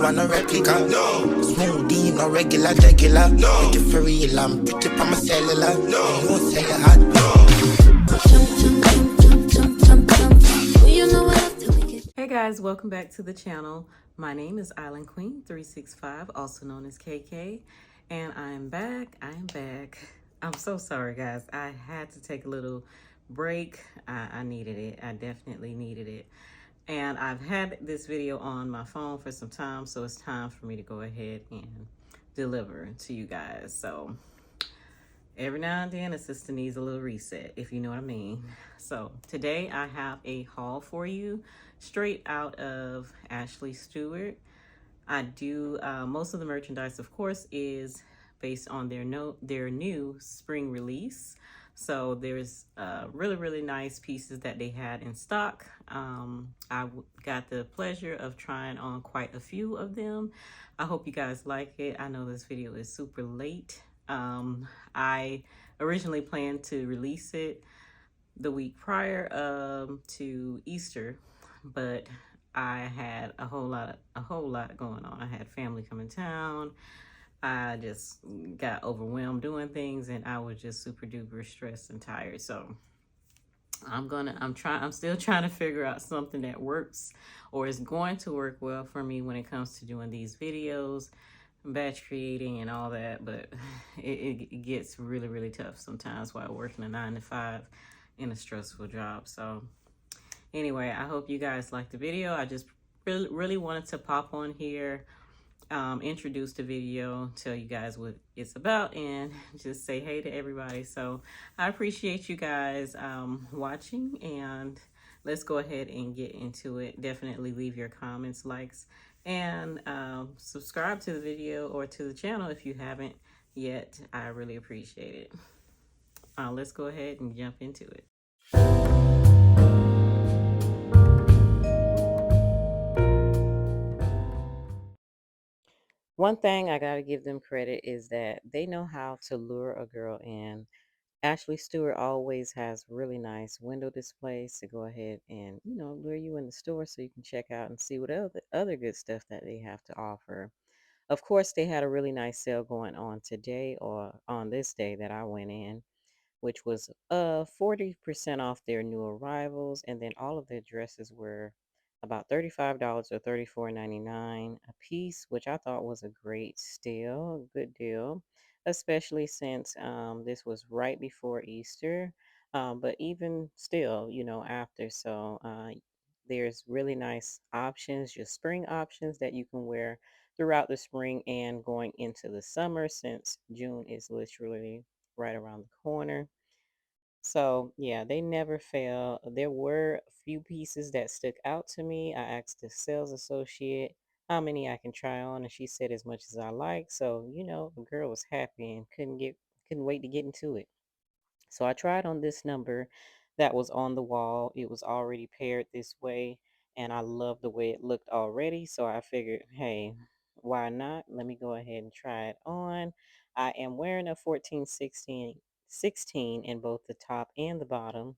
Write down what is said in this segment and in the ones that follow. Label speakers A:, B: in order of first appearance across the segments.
A: want no replica. No. Smoothie, no regular. No. Make it for real, I'm pretty from my cellular. No. You won't sell it hot. No.
B: Hey guys, welcome back to the channel. My name is Island Queen 365, also known as KK, and I'm back. I'm so sorry guys. I had to take a little break. I needed it. I definitely needed it. And I've had this video on my phone for some time, so it's time for me to go ahead and deliver to you guys. So every now and then a sister needs a little reset, if you know what I mean. So today I have a haul for you straight out of Ashley Stewart. I do most of the merchandise, of course, is based on their new spring release. So there's really nice pieces that they had in stock. I got the pleasure of trying on quite a few of them. I hope you guys like it. I know this video is super late. I originally planned to release it the week prior to Easter, but I had a whole lot going on. I had family come in town. I just got overwhelmed doing things, and I was just super duper stressed and tired. So I'm still trying to figure out something that works or is going to work well for me when it comes to doing these videos, batch creating and all that. But it gets really tough sometimes while working a 9-to-5 in a stressful job. So anyway, I hope you guys like the video. I just really wanted to pop on here, introduce the video, tell you guys what it's about, and just say hey to everybody. So I appreciate you guys watching, and let's go ahead and get into it. Definitely leave your comments, likes, and subscribe to the video or to the channel if you haven't yet. I really appreciate it. Let's go ahead and jump into it. One thing I gotta give them credit is that they know how to lure a girl in. Ashley Stewart always has really nice window displays to go ahead and, lure you in the store so you can check out and see what other good stuff that they have to offer. Of course, they had a really nice sale going on today, or on this day that I went in, which was 40% off their new arrivals, and then all of their dresses were about $35 or $34.99 a piece, which I thought was a great steal, good deal, especially since this was right before Easter. But even still, after, so there's really nice options, just spring options that you can wear throughout the spring and going into the summer, since June is literally right around the corner. So yeah, they never fail. There were a few pieces that stuck out to me. I asked the sales associate how many I can try on, and she said as much as I like. So, the girl was happy and couldn't wait to get into it. So I tried on this number that was on the wall. It was already paired this way, and I love the way it looked already. So I figured, hey, why not? Let me go ahead and try it on. I am wearing a 14-16 in both the top and the bottom.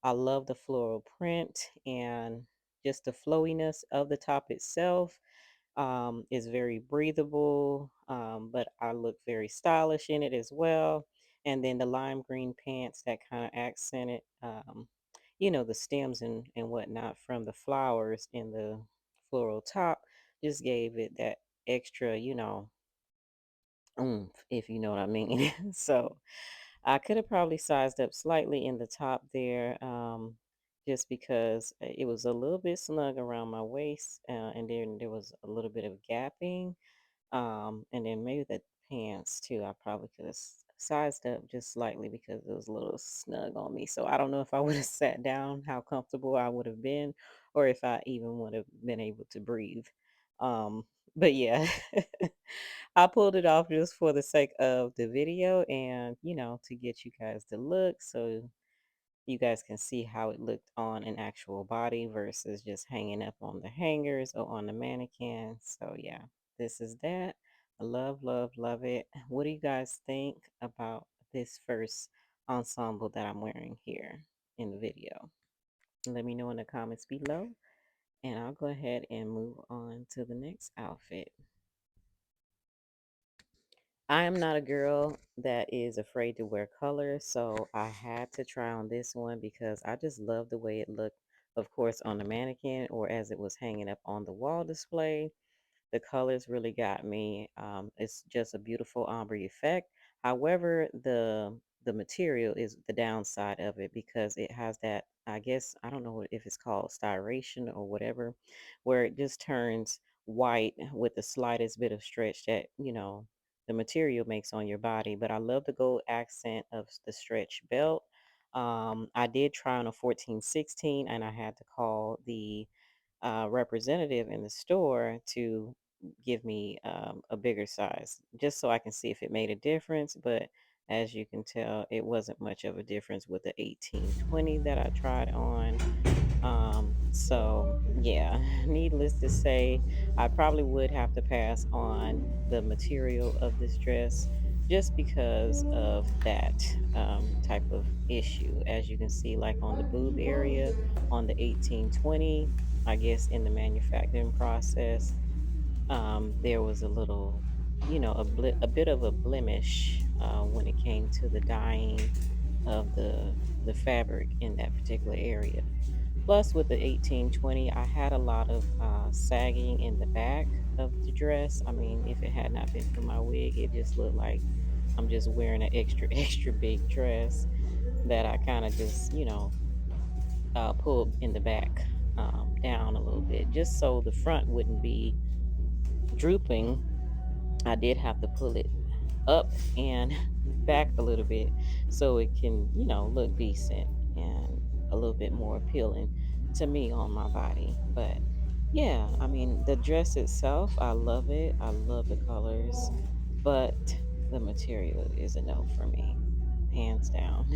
B: I love the floral print and just the flowiness of the top itself. Is very breathable, but I look very stylish in it as well. And then the lime green pants that kind of accented, the stems and whatnot from the flowers in the floral top, just gave it that extra, oomph, if you know what I mean. So I could have probably sized up slightly in the top there, just because it was a little bit snug around my waist, and then there was a little bit of gapping, and then maybe the pants too. I probably could have sized up just slightly because it was a little snug on me. So I don't know if I would have sat down, how comfortable I would have been, or if I even would have been able to breathe. But yeah, I pulled it off just for the sake of the video and, to get you guys to look so you guys can see how it looked on an actual body versus just hanging up on the hangers or on the mannequin. So yeah, this is that. I love it. What do you guys think about this first ensemble that I'm wearing here in the video? Let me know in the comments below. And I'll go ahead and move on to the next outfit. I am not a girl that is afraid to wear color, so I had to try on this one because I just love the way it looked, of course, on the mannequin or as it was hanging up on the wall display. The colors really got me. It's just a beautiful ombre effect. However, the material is the downside of it because it has that, I guess, I don't know if it's called styration or whatever, where it just turns white with the slightest bit of stretch that, the material makes on your body. But I love the gold accent of the stretch belt. I did try on a 1416 and I had to call the representative in the store to give me a bigger size just so I can see if it made a difference. But as you can tell, it wasn't much of a difference with the 1820 that I tried on. So yeah, needless to say, I probably would have to pass on the material of this dress just because of that type of issue. As you can see, like on the boob area on the 1820, I guess in the manufacturing process, there was a little, a bit of a blemish when it came to the dyeing of the fabric in that particular area. Plus, with the 1820, I had a lot of sagging in the back of the dress. I mean, if it had not been for my wig, it just looked like I'm just wearing an extra, extra big dress that I kind of just, pulled in the back down a little bit, just so the front wouldn't be drooping. I did have to pull it up and back a little bit so it can, look decent and a little bit more appealing to me on my body. But yeah, I mean, the dress itself, I love it. I love the colors, but the material is a no for me, hands down.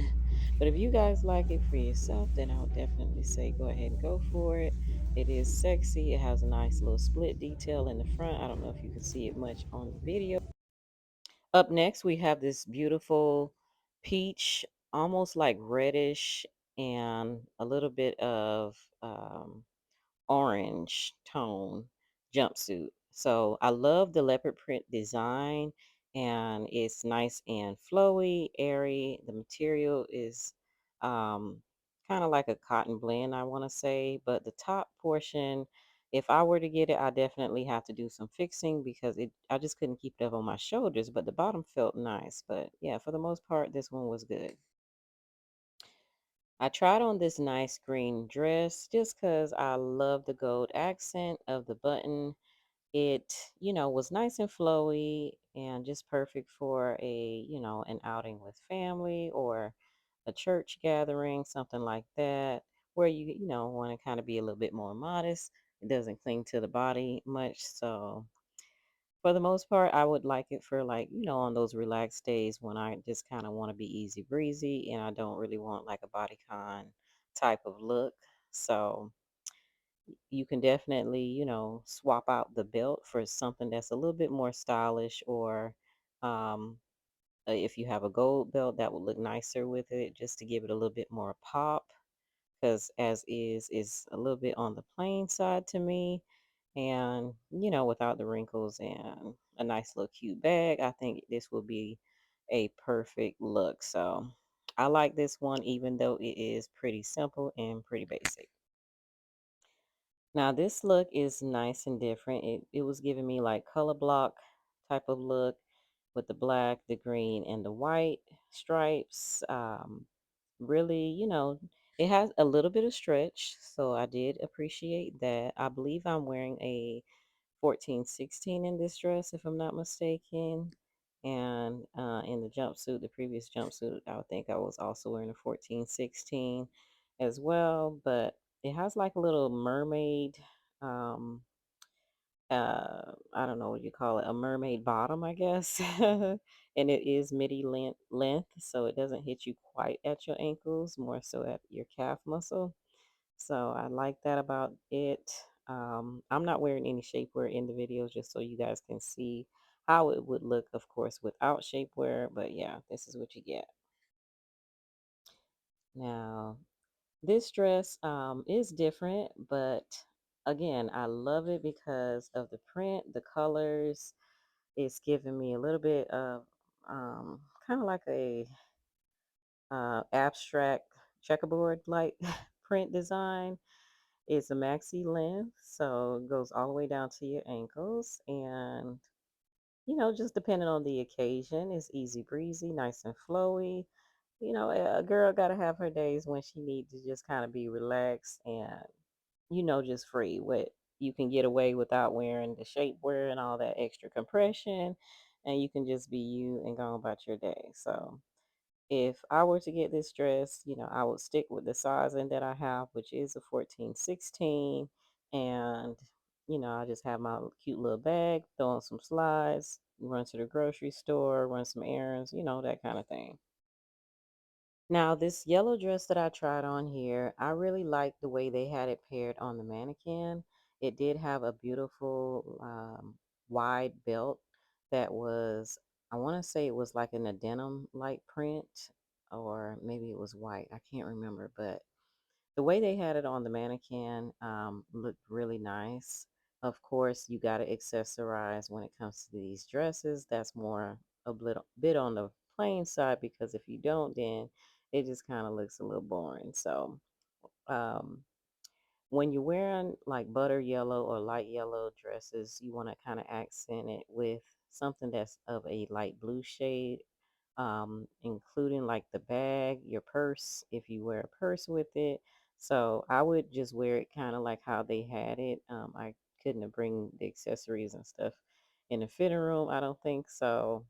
B: But if you guys like it for yourself, then I would definitely say go ahead and go for it. It is sexy. It has a nice little split detail in the front. I don't know if you can see it much on the video. Up next, we have this beautiful peach, almost like reddish, and a little bit of orange tone jumpsuit. So I love the leopard print design, and it's nice and flowy, airy. The material is um, kind of like a cotton blend, I want to say, but the top portion, if I were to get it, I definitely have to do some fixing because I just couldn't keep it up on my shoulders, but the bottom felt nice. But yeah, for the most part, this one was good. I tried on this nice green dress just because I love the gold accent of the button. It, was nice and flowy and just perfect for an outing with family or a church gathering, something like that, where you want to kind of be a little bit more modest. It doesn't cling to the body much. So for the most part, I would like it for like, on those relaxed days when I just kind of want to be easy breezy and I don't really want like a bodycon type of look. So you can definitely, swap out the belt for something that's a little bit more stylish or um, if you have a gold belt, that would look nicer with it just to give it a little bit more pop because as is a little bit on the plain side to me and without the wrinkles and a nice little cute bag, I think this will be a perfect look. So I like this one even though it is pretty simple and pretty basic. Now this look is nice and different. It was giving me like color block type of look with the black, the green, and the white stripes. Really, it has a little bit of stretch, so I did appreciate that. I believe I'm wearing a 1416 in this dress, if I'm not mistaken. And in the jumpsuit, the previous jumpsuit, I would think I was also wearing a 1416 as well. But it has like a little mermaid, um, I don't know what you call it, a mermaid bottom, I guess. And it is midi length, so it doesn't hit you quite at your ankles, more so at your calf muscle. So I like that about it. I'm not wearing any shapewear in the videos just so you guys can see how it would look, of course, without shapewear. But yeah, this is what you get. Now, this dress is different, but again, I love it because of the print, the colors. It's giving me a little bit of kind of like a abstract checkerboard like print design. It's a maxi length, so it goes all the way down to your ankles. And, just depending on the occasion, it's easy breezy, nice and flowy. A girl got to have her days when she needs to just kind of be relaxed and, just free. What you can get away without wearing the shapewear and all that extra compression, and you can just be you and go about your day. So, if I were to get this dress, I would stick with the sizing that I have, which is a 14-16. And, I just have my cute little bag, throw on some slides, run to the grocery store, run some errands, that kind of thing. Now, this yellow dress that I tried on here, I really liked the way they had it paired on the mannequin. It did have a beautiful wide belt that was, I want to say it was like in a denim like print, or maybe it was white. I can't remember, but the way they had it on the mannequin looked really nice. Of course, you got to accessorize when it comes to these dresses. That's more bit on the plain side, because if you don't, then it just kind of looks a little boring. So, um, when you're wearing like butter yellow or light yellow dresses, you want to kind of accent it with something that's of a light blue shade, including like the bag, your purse, if you wear a purse with it. So I would just wear it kind of like how they had it. I couldn't bring the accessories and stuff in the fitting room, I don't think so.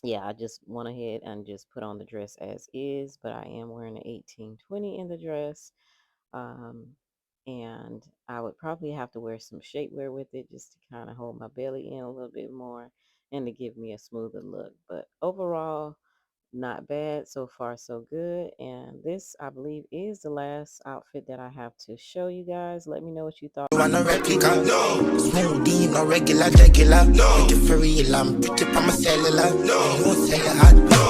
B: Yeah, I just went ahead and just put on the dress as is, but I am wearing an 1820 in the dress. Um, and I would probably have to wear some shapewear with it just to kind of hold my belly in a little bit more and to give me a smoother look. But overall, not bad. So far, so good. And this, I believe, is the last outfit that I have to show you guys. Let me know what you thought.
A: You want a replica? No. Smoothie, no regular, regular. No. Make it for real, I'm pretty on my cellular. No. You won't say it hot. No.